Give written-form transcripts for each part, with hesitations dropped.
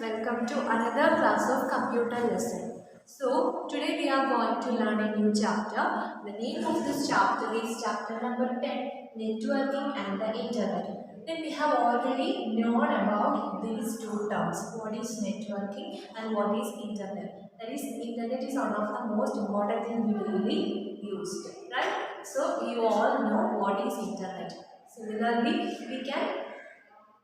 welcome to another class of computer lesson. So today we are going to learn a new chapter. The name of this chapter is chapter number 10, Networking and the Internet. Then we have already known about these two terms. What is networking and what is internet? That is, internet is one of the most important things we really used, right? So you all know what is internet. Similarly, we can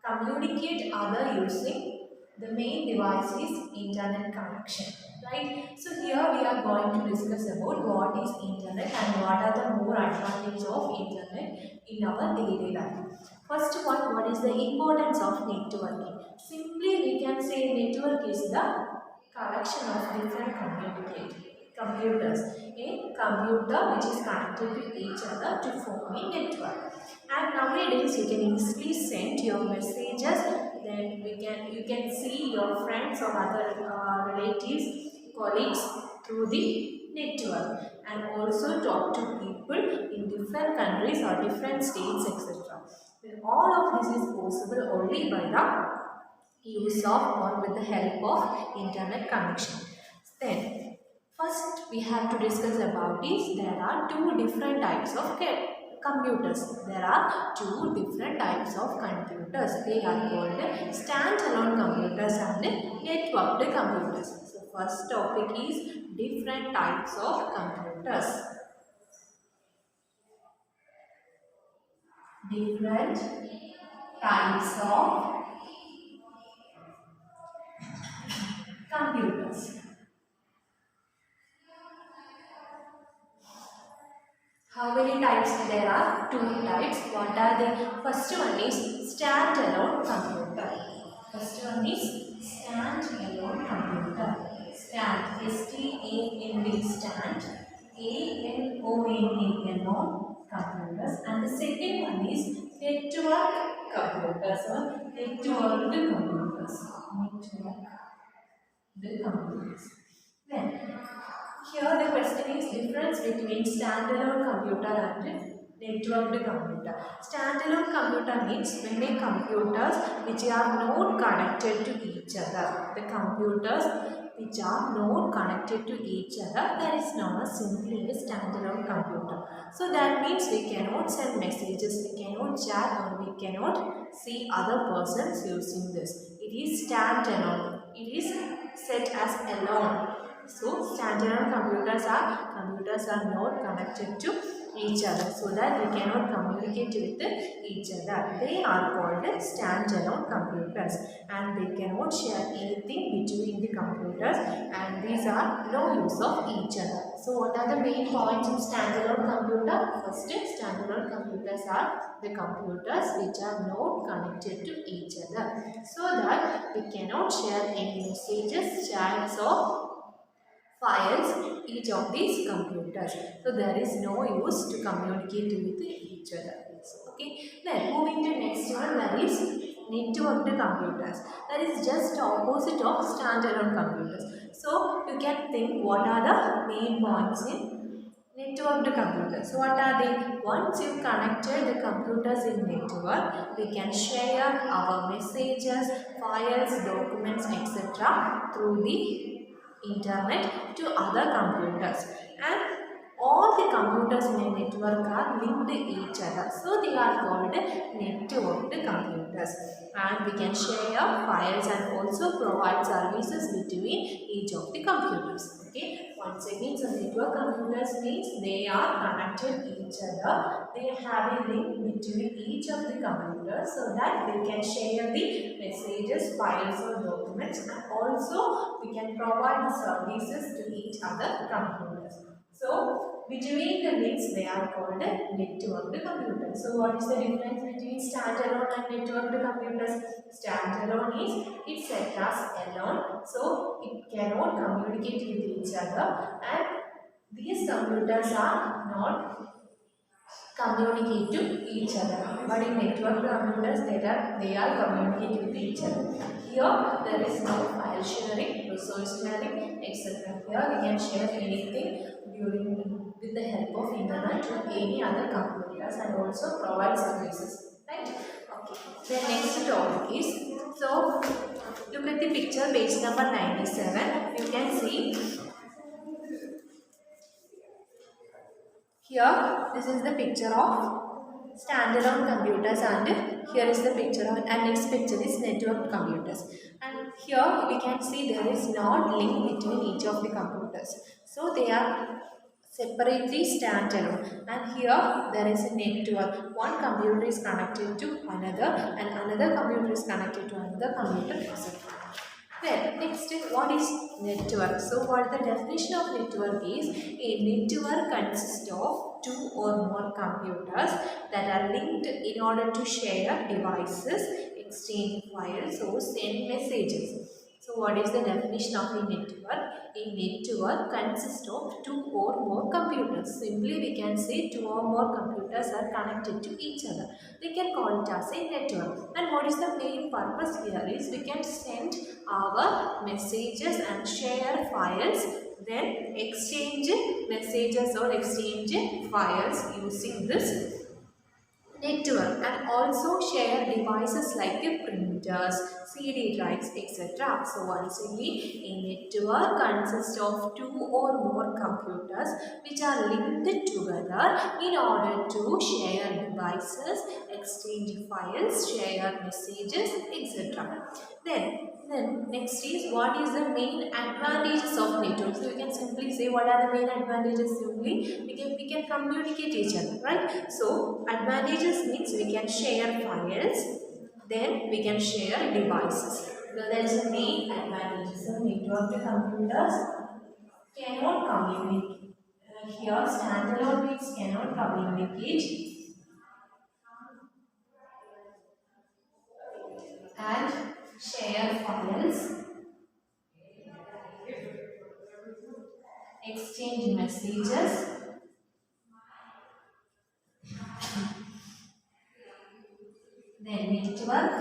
communicate other using the main device is internet connection, right? So here we are going to discuss about what is internet and what are the more advantages of internet in our daily life. First one, what is the importance of networking? Simply we can say network is the collection of different computers, a computer which is connected to each other to form a network. And nowadays you can easily send your messages, then you can see your friends or other relatives, colleagues through the network, and also talk to people in different countries or different states, etc. Then all of this is possible only by the use of or with the help of internet connection. Then first we have to discuss about is there are two different types of computers. There are two different types of computers. They are called standalone computers and networked computers. So first topic is different types of computers. Different types of computers. How many types there are? Two types. What are they? First one is standalone computer. First one is standalone computer. Stand. S-T-A-N-D. Stand. A-L-O-N-E. Alone computers. And the second one is network computers or networked computers. Networked computers. Then here the question is difference between standalone computer and networked computer. Standalone computer means many computers which are not connected to each other. The computers which are not connected to each other, that is known as simply a standalone computer. So that means we cannot send messages, we cannot chat, or we cannot see other persons using this. It is standalone. It is set as alone. So standalone computers are not connected to each other, so that we cannot communicate with each other. They are called standalone computers, and they cannot share anything between the computers, and these are no use of each other. So what are the main points in standalone computer? First, standalone computers are the computers which are not connected to each other, so that we cannot share any messages, chats, or files each of these computers. So there is no use to communicate with each other. So, okay. Then moving to next one, that is networked computers. That is just opposite of standalone computers. So you can think what are the main points in networked computers. So what are they? Once you connected the computers in network, we can share our messages, files, documents, etc. through the internet to other computers, and all the computers in a network are linked to each other, so they are called networked computers, and we can share files and also provide services between each of the computers. Okay, once again, so network computers means they are connected each other, they have a link between each of the computers so that they can share the messages, files or documents, and also we can provide services to each other computers. So between the links they are called networked computers. So what is the difference between standalone and networked computers? Standalone is it's set as alone, so it cannot communicate with each other, and these computers are not communicate to each other. But in network computers, they are communicating with each other. Here there is no file sharing, resource sharing, etc. Here we can share anything with the help of internet to any other computers and also provide services. Right? Okay. The next topic is, so look at the the picture, page number 97. You can see here, this is the picture of standalone computers, and here is the picture of, and next picture is network computers. And here we can see there is not link between each of the computers. So they are separately standalone, and here there is a network. One computer is connected to another, and another computer is connected to another computer, etc. Then next, what is network? So what the definition of network is? A network consists of two or more computers that are linked in order to share devices, exchange files, or send messages. So what is the definition of a network? A network consists of two or more computers. Simply we can say two or more computers are connected to each other. We can call it as a network. And what is the main purpose here is we can send our messages and share files, then exchange messages or exchange files using this network, and also share devices like printers, CD drives, etc. So once again, a network consists of two or more computers which are linked together in order to share devices, exchange files, share messages, etc. Then next is what is the main advantages of network. So you can simply say what are the main advantages. Simply we can communicate each other, right? So advantages means we can share files, then we can share devices. So that is the main advantages. So network computers cannot communicate. Here standalone means cannot communicate and share files, exchange messages, then network.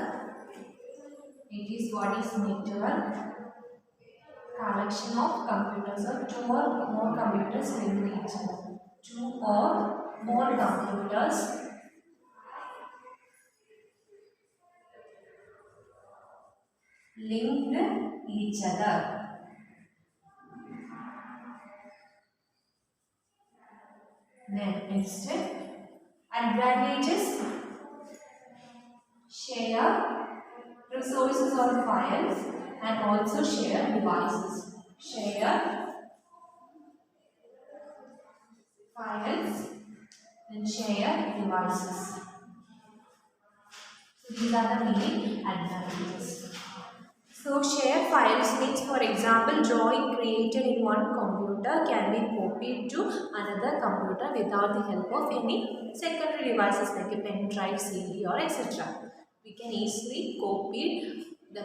It is what is network? Collection of computers or two or more computers linked each other. Two or more computers linked each other. Then next, advantages: share resources or files and also share devices. Share files and share devices. So these are the main advantages. So share files means, for example, drawing created in one computer can be copied to another computer without the help of any secondary devices like a pen drive, CD, or etc. We can easily copy the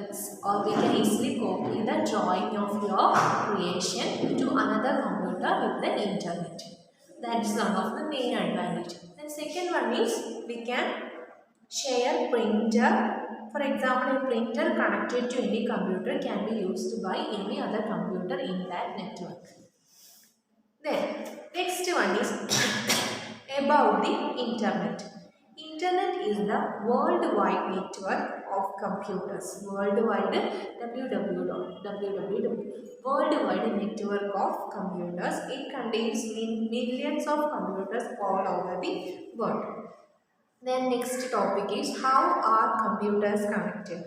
drawing of your creation to another computer with the internet. That is one of the main advantages. The second one is we can share printer. For example, a printer connected to any computer can be used by any other computer in that network. Then, next one is about the internet. Internet is the worldwide network of computers. Worldwide, www. Worldwide network of computers. It contains millions of computers all over the world. Then next topic is how are computers connected.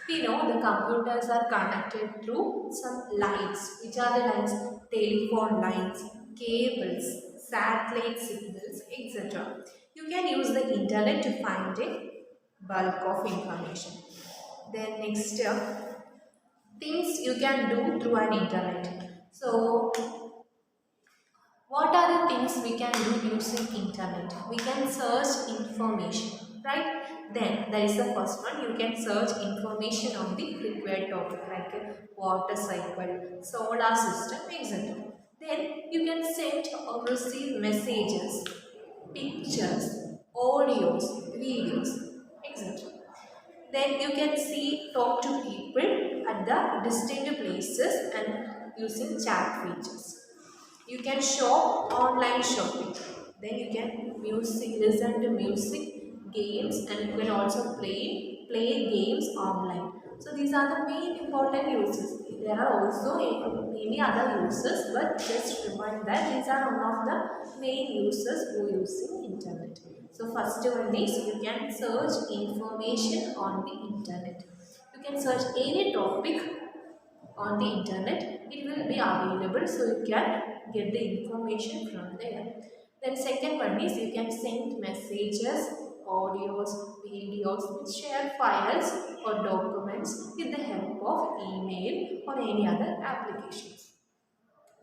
We know the computers are connected through some lines. Which are the lines? Telephone lines, cables, satellite signals, etc. You can use the internet to find a bulk of information. Then next, things you can do through an internet. So what are the things we can do using internet? We can search information, right? Then that is the first one. You can search information on the required topic like a water cycle, solar system, etc. Then you can send or receive messages, pictures, audios, videos, etc. Then you can talk to people at the distant places and using chat features. You can shop online shopping. Then you can listen to music, games, and you can also play games online. So these are the main important uses. There are also many other uses, but just remind that these are one of the main uses for using internet. So first one is you can search information on the internet. You can search any topic on the internet, it will be available, so you can get the information from there. Then second one is you can send messages, audios, videos, share files or documents with the help of email or any other applications.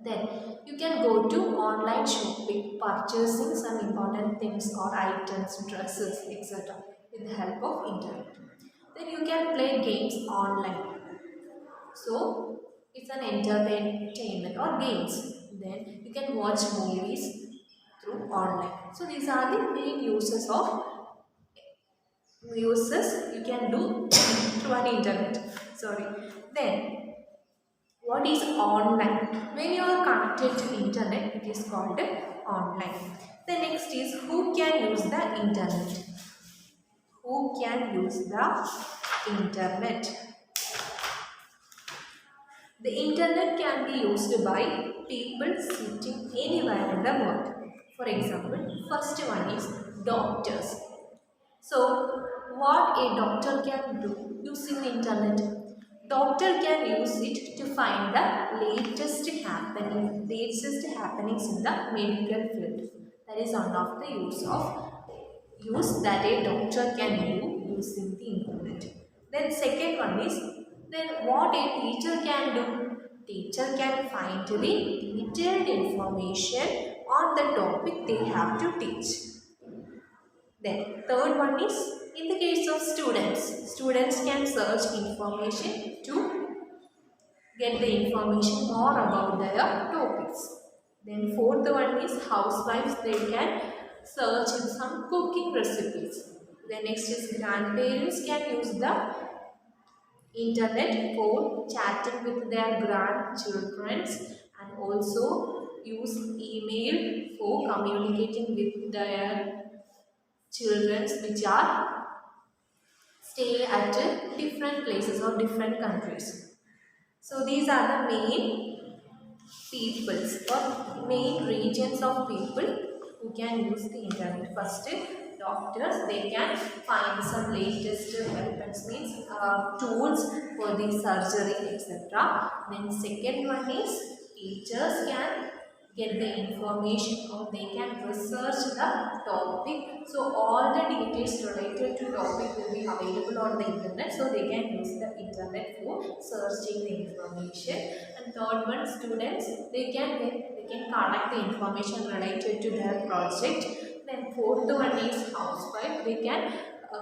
Then you can go to online shopping, purchasing some important things or items, dresses, etc. with the help of internet. Then you can play games online. So it's an entertainment or games. Then you can watch movies through online. So these are the main uses you can do through an internet. Sorry. Then what is online? When you are connected to internet, it is called online. The next is who can use the internet? Who can use the internet? The internet can be used by people sitting anywhere in the world. For example, first one is doctors. So, what a doctor can do using the internet? Doctor can use it to find the latest happenings in the medical field. That is one of the use that a doctor can do using the internet. Then second one is, then what a teacher can do? Teacher can find the detailed information on the topic they have to teach. Then third one is, in the case of students can search information to get the information more about their topics. Then fourth one is housewives, they can search in some cooking recipes. The next is grandparents can use the internet for chatting with their grandchildren and also use email for communicating with their children which are stay at different places or different countries. So these are the main peoples or main regions of people who can use the internet. First, doctors, they can find some latest weapons, means tools for the surgery, etc. Then second one is teachers can get the information or they can research the topic. So all the details related to topic will be available on the internet, so they can use the internet for searching the information. And third one, students, they can collect the information related to their project. Then fourth one is housewife, they can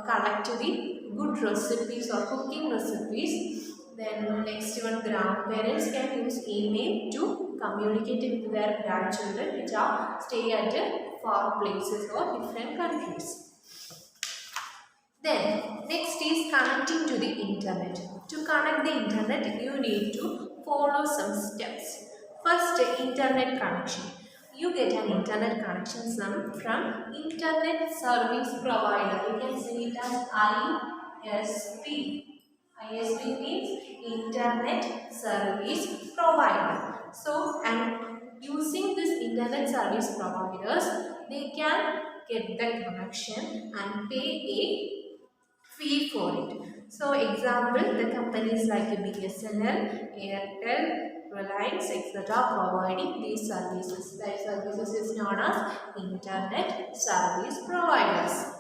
collect the good recipes or cooking recipes. Then next one, grandparents can use email to communicate with their grandchildren which are stay at far places or different countries. Then next is connecting to the internet. To connect the internet, you need to follow some steps. First, internet connection. You get an internet connection from internet service provider. You can say it as ISP. ISP means internet service provider. So, and using this internet service providers, they can get the connection and pay a fee for it. So, example, the companies like BSNL, Airtel, Reliance, etc. providing these services. That services is known as internet service providers.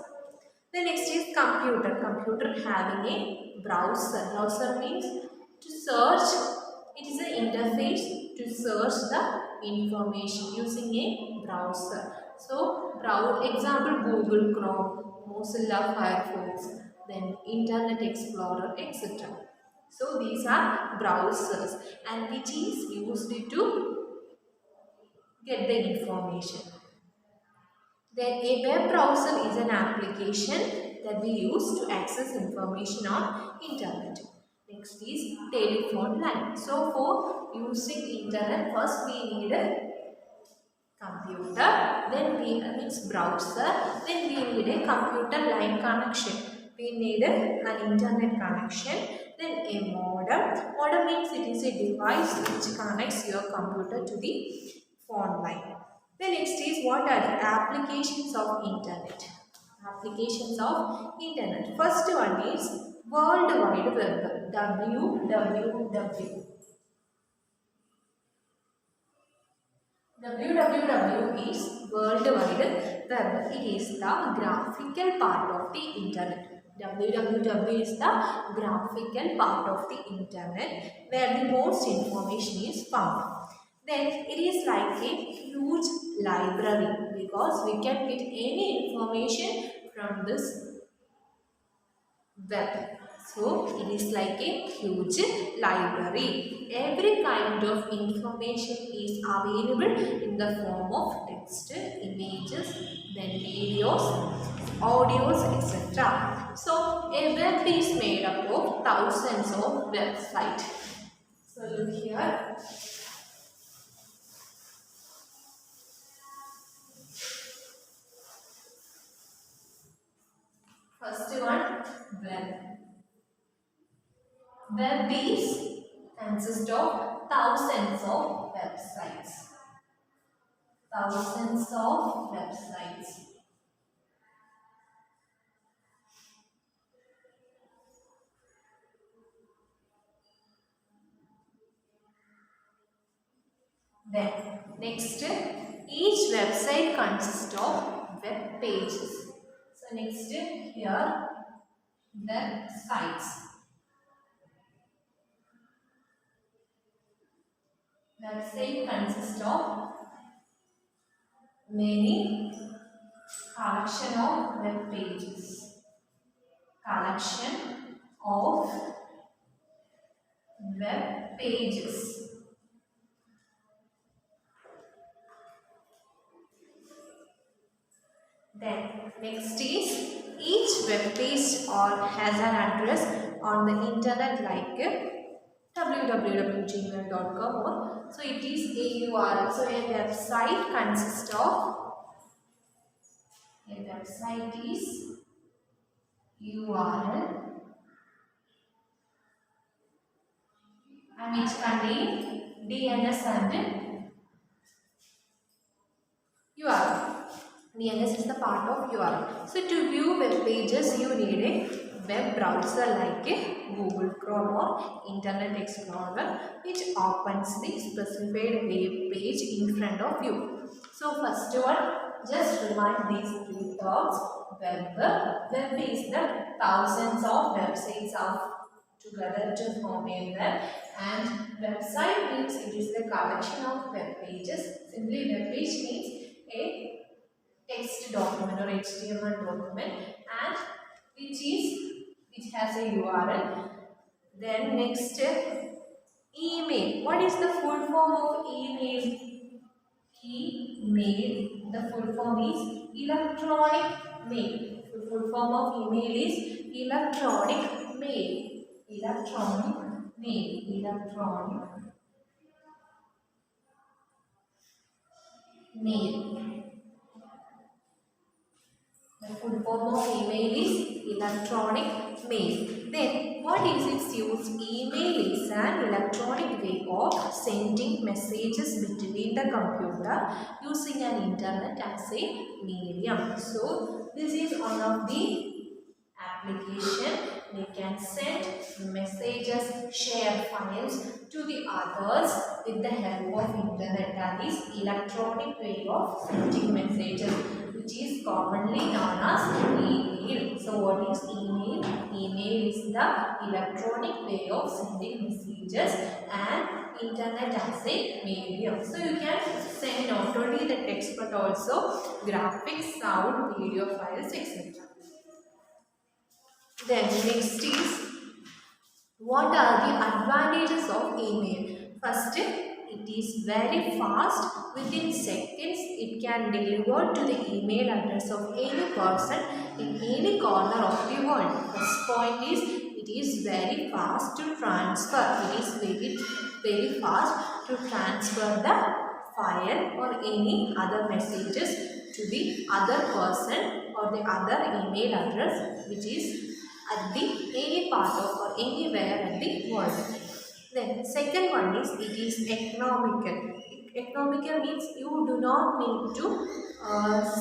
The next is computer. Computer having a browser. Browser means to search. It is an interface to search the information using a browser. So, example Google Chrome, Mozilla Firefox, then Internet Explorer, etc. So, these are browsers and which is used to get the information. Then a web browser is an application that we use to access information on internet. Next is telephone line. So for using internet, first we need a computer, then we means browser, then we need a computer line connection. We need an internet connection Then a modem. Modem means it is a device which connects your computer to the phone line. The next is what are the applications of internet? Applications of internet. First one is World Wide Web, WWW. WWW is World Wide Web. It is the graphical part of the internet. WWW is the graphical part of the internet where the most information is found. Then it is like a huge library because we can get any information from this web. So it is like a huge library. Every kind of information is available in the form of text, images, then videos, audios, etc. So a web is made up of thousands of websites. So look here. First one, web. Web is consists of thousands of websites. Thousands of websites. Then next, each website consists of web pages. So next here, websites. Website consists of many collection of web pages. Collection of web pages. Then next is each web page or has an address on the internet like www.gmail.com or so it is a URL. So a website consists of URL and which contain DNS and URL. DNS is the part of URL. So to view web pages, you need a web browser like a Google Chrome or Internet Explorer, which opens the specified web page in front of you. So first one, just remind these three thoughts. Web is the thousands of websites of together to form a web, and website means it is the collection of web pages. Simply web page means a text document or HTML document and which has a URL. Then next, email. What is the full form of email? Email. The full form is electronic mail. The full form of email is electronic mail. Electronic mail. Electronic mail. The full form of email is electronic mail. Then what is its use? Email is an electronic way of sending messages between the computer using an internet as a medium. So this is one of the application. We can send messages, share files to the others with the help of internet. That is electronic way of sending messages, which is commonly known as email. So what is email? Email is the electronic way of sending messages and internet as a medium. So you can send not only the text but also graphics, sound, video files, etc. Then next is what are the advantages of email? First, it is very fast. Within seconds, it can deliver to the email address of any person in any corner of the world. First point is it is very fast to transfer. It is very fast to transfer the file or any other messages to the other person or the other email address which is at the any part of or anywhere at the world. Then second one is it is economical. Economical means you do not need to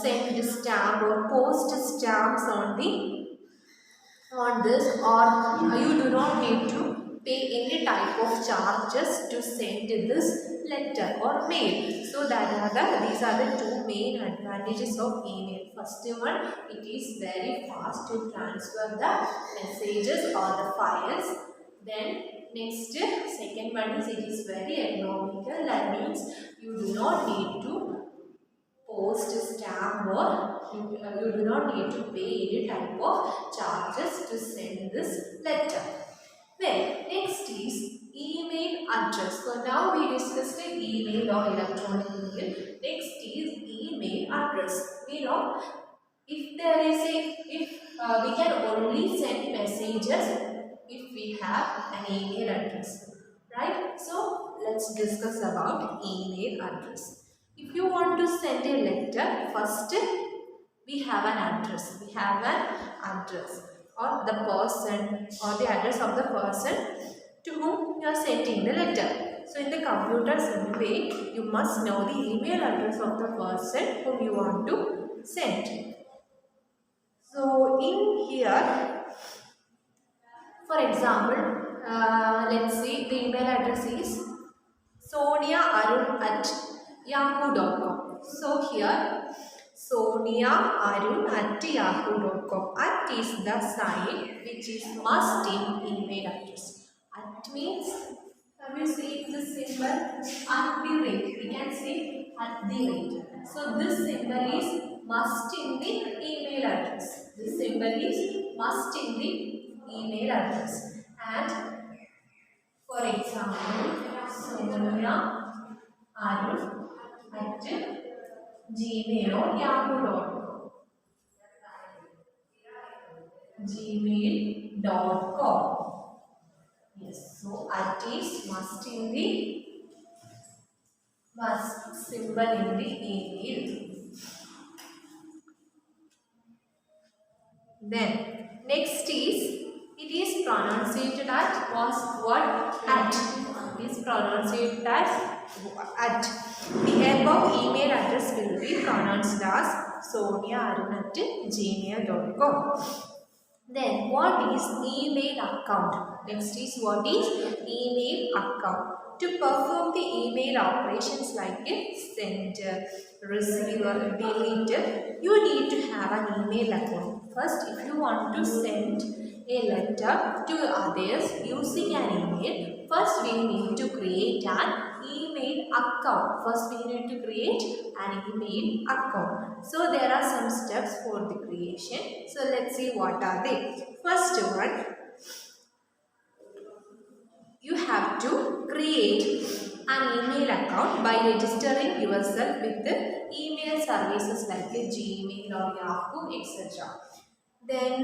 send stamp or post stamps on this, or you do not need to pay any type of charges to send this letter or mail. So these are the two main advantages of email. First one, it is very fast to transfer the messages or the files. Then next, second one is it is very economical. That means you do not need to post stamp or you do not need to pay any type of charges to send this letter. Then next is email address. So now we discussed the email or electronic mail. Next is email address. We know if there is we can only send messages if we have an email address, right? So let's discuss about email address. If you want to send a letter, first we have an address. We have an address or the person or the address of the person to whom you are sending the letter. So in the computer anyway, you must know the email address of the person whom you want to send. So in here, for example, let's see the email address is soniaarun@yahoo.com. So here soniaarun@yahoo.com. At is the sign which is must in email address. At means, have you seen this symbol? At the rate. We can say at the rate. So this symbol is must in the email address. This symbol is must in the email address. And for example, soniaarun@gmail or yahoo.com. gmail.com. Yes, so at is must in the must symbol in the email. Then next is it is pronounced as what at. It is pronounced as at. The above email address will be pronounced as soniaarun@gmail.com. Then what is email account? Next is what is email account. To perform the email operations like send, receive, delete, you need to have an email account. First, if you want to send a letter to others using an email, first we need to create an email account. First we need to create an email account. So there are some steps for the creation. So let's see what are they. First one, you have to create an email account by registering yourself with the email services like Gmail or Yahoo, etc. Then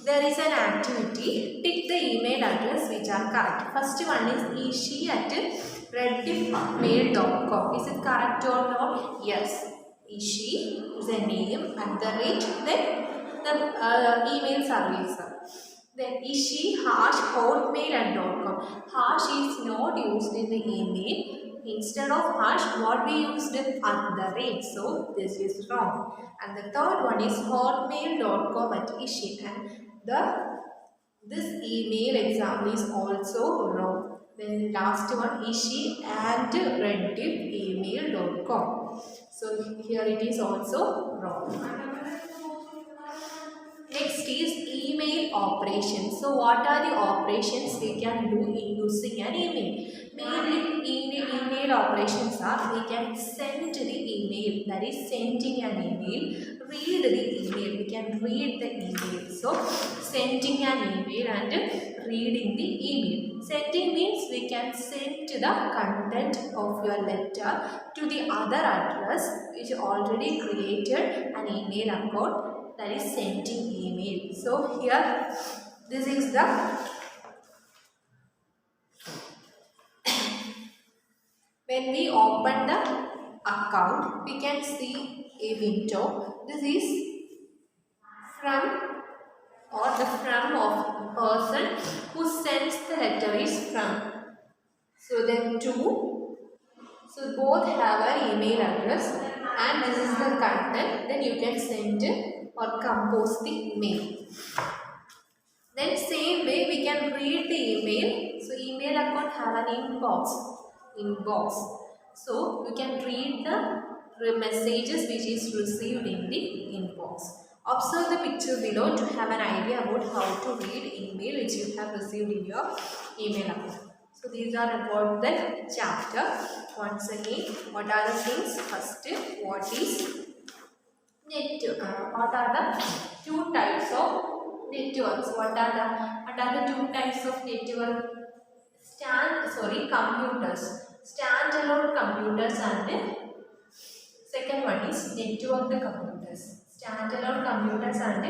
there is an activity. Pick the email address which are correct. First one is ishi@rediffmail.com. Is it correct or not? Yes. Ishi is a name at the rate then the email service. Then ishi@hotmail.com. Hash is not used in the email. Instead of hash, what we used at the rate. So this is wrong. And the third one is hotmail.com at ishi. And this email example is also wrong. Then last one ishi@rediffemail.com. So here it is also wrong. Next is email operations. So what are the operations we can do in using an email? Mainly email operations are we can send the email, that is sending an email, read the email, we can read the email. So sending an email and reading the email. Sending means we can send the content of your letter to the other address which already created an email account, that is sending email. So here this is the when we open the account we can see a window. This is from or the from of person who sends the letter is from. So then two. So both have an email address and this is the content. Then you can send or compose the mail. Then same way we can read the email. So email account have an inbox. So you can read the messages which is received in the inbox. Observe the picture below to have an idea about how to read email which you have received in your email account. So these are about the chapter. Once again, what are the things? First, what is what are the two types of networks? What are the two types of network? Computers. Standalone computers and second one is networked computers. Standalone computers and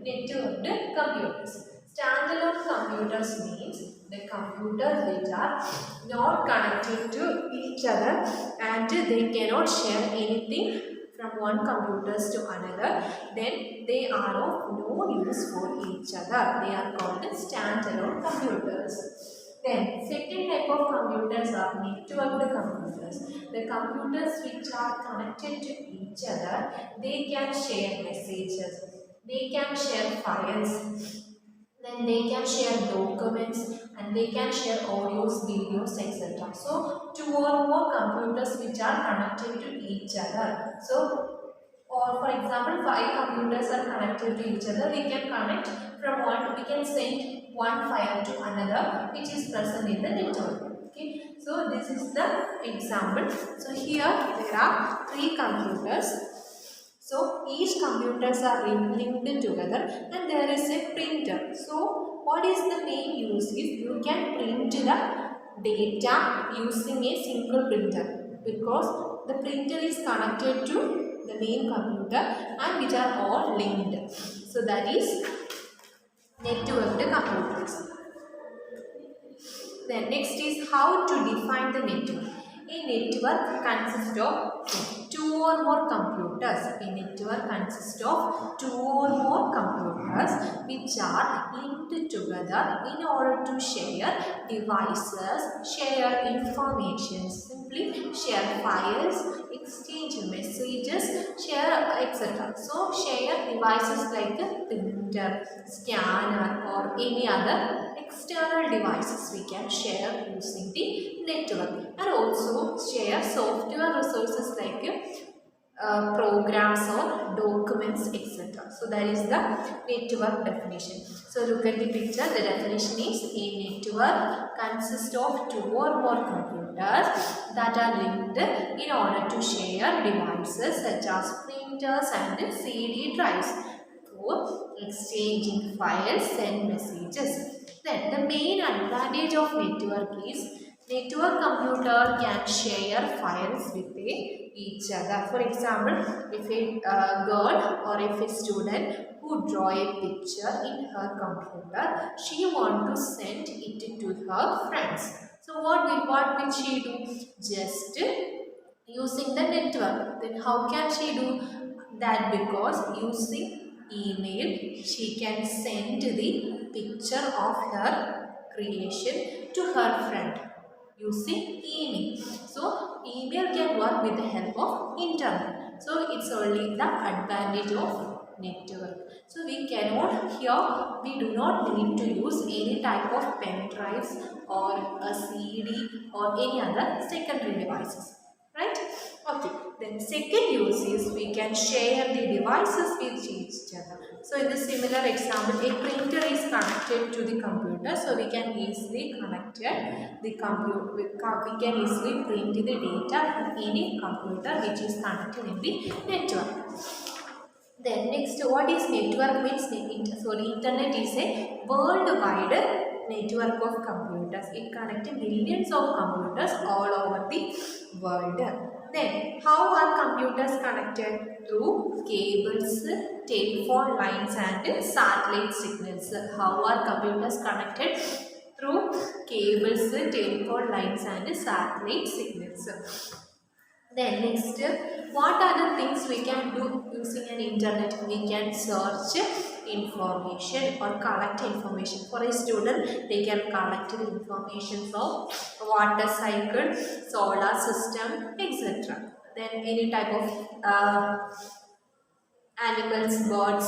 networked computers. Standalone computers means the computers which are not connected to each other and they cannot share anything from one computers to another. Then they are of no use for each other. They are called standalone computers. Then second type of computers are networked computers. The computers which are connected to each other, they can share messages, they can share files, then they can share documents and they can share audios, videos, etc. So two or more computers which are connected to each other. So or for example, 5 computers are connected to each other. We can connect from one, we can send one file to another which is present in the network. Okay, so this is the example. So here there are 3 computers. So each computers are linked together and there is a printer. So what is the main use is you can print the data using a single printer because the printer is connected to the main computer and which are all linked. So that is networked computers. Then next is how to define the network. A network consists of 2 or more computers. A network consists of 2 or more computers which are linked together in order to share devices, share information, simply share files, exchange messages, share etc. So share devices like a printer, scanner or any other external devices we can share using the network and also share software resources like programs or documents etc. So that is the network definition. So look at the picture. The definition is a network consists of 2 or more computers that are linked in order to share devices such as printers and CD drives for exchanging files and messages. Then the main advantage of network is network computer can share files with each other. For example, if a girl or if a student who draw a picture in her computer, she want to send it to her friends. So what will she do? Just using the network. Then how can she do that? Because using email, she can send the picture of her creation to her friend using email. So email can work with the help of internet. So it's only the advantage of network. So we cannot here, we do not need to use any type of pen drives or a CD or any other secondary devices. Right? Okay. Then second use is we can share the devices with each other. So in the similar example, a printer is connected to the computer. So we can easily connect the computer. We can easily print the data from any computer which is connected in the network. Then next, what is network means? So the internet is a worldwide network of computers. It connects millions of computers all over the world. Then how are computers connected? Through cables, telephone lines and satellite signals. How are computers connected? Through cables, telephone lines and satellite signals. Then next, what are the things we can do using an internet? We can search information or collect information. For a student, they can collect the information of water cycle, solar system, etc. Then any type of animals, birds,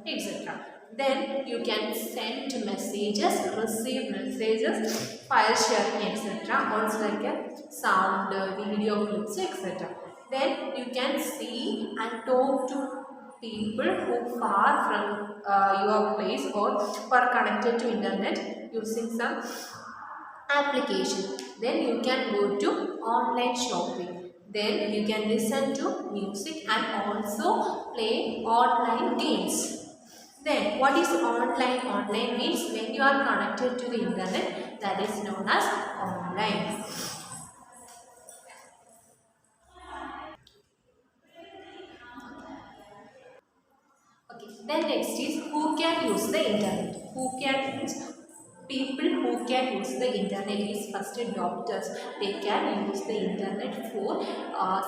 etc. Then you can send messages, receive messages, file sharing, etc. Also like a sound, video clips, etc. Then you can see and talk to people who far from your place or who are connected to internet using some application. Then you can go to online shopping. Then you can listen to music and also play online games. Then what is online? Online means when you are connected to the internet, that is known as online. Okay, then next is who can use the internet. Who can use? People who can use the internet is first doctors. They can use the internet for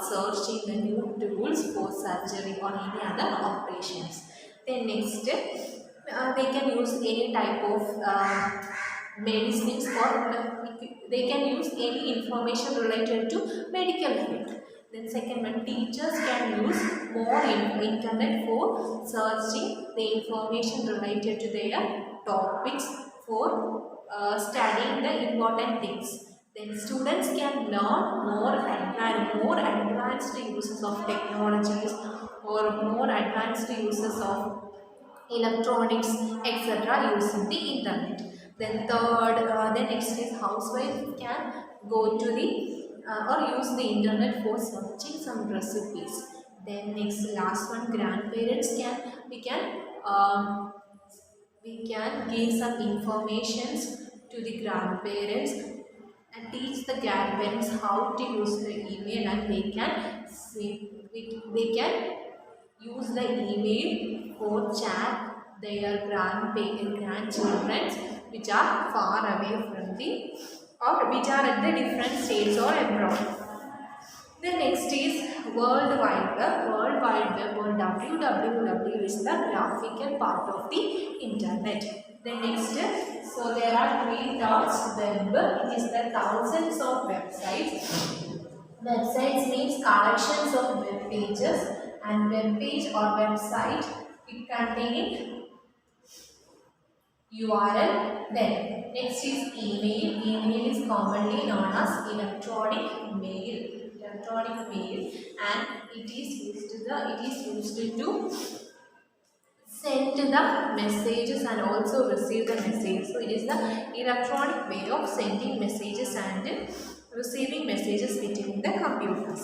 searching the new tools for surgery or any other operations. Then next, they can use any type of medicines or they can use any information related to medical field. Then second one, teachers can use more internet for searching the information related to their topics for studying the important things. Then students can learn more advanced uses of technologies or more advanced uses of electronics, etc. using the internet. Then third, then next is housewife can go to the or use the internet for searching some recipes. Then next last one, grandparents can we can give some informations to the grandparents and teach the grandparents how to use the email, and they can use the email for chat their grandchildren which are far away from the or which are at the different states or abroad. The next is World Wide Web. World Wide Web or WWW is the graphical part of the internet. The next, so there are three dots web. It is the thousands of websites. Websites means collections of web pages, and web page or website it contains URL. Then next is email. Email is commonly known as electronic mail. Electronic mail, and it is used to send the messages and also receive the message. So it is the electronic way of sending messages and receiving messages between the computers.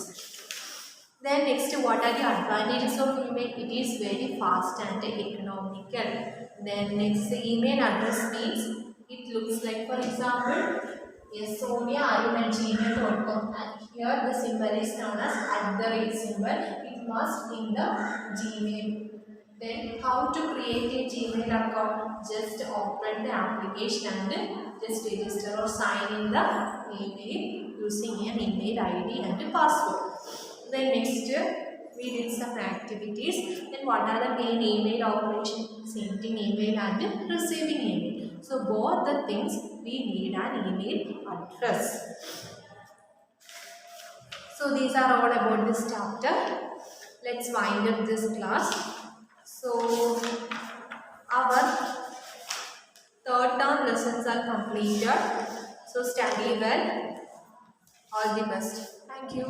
Then next, what are the advantages of email? It is very fast and economical. Then next, the email address means it looks like, for example, yes, Sonia @gmail.com, and here the symbol is known as @ symbol. It must in the Gmail. Then how to create a Gmail account? Just open the application and just register or sign in the email using an email ID and a password. Then next, we did some activities. Then what are the main email operations? Sending email and receiving email. So both the things we need an email address. So these are all about this chapter. Let's wind up this class. So our third term lessons are completed. So study well. All the best. Thank you.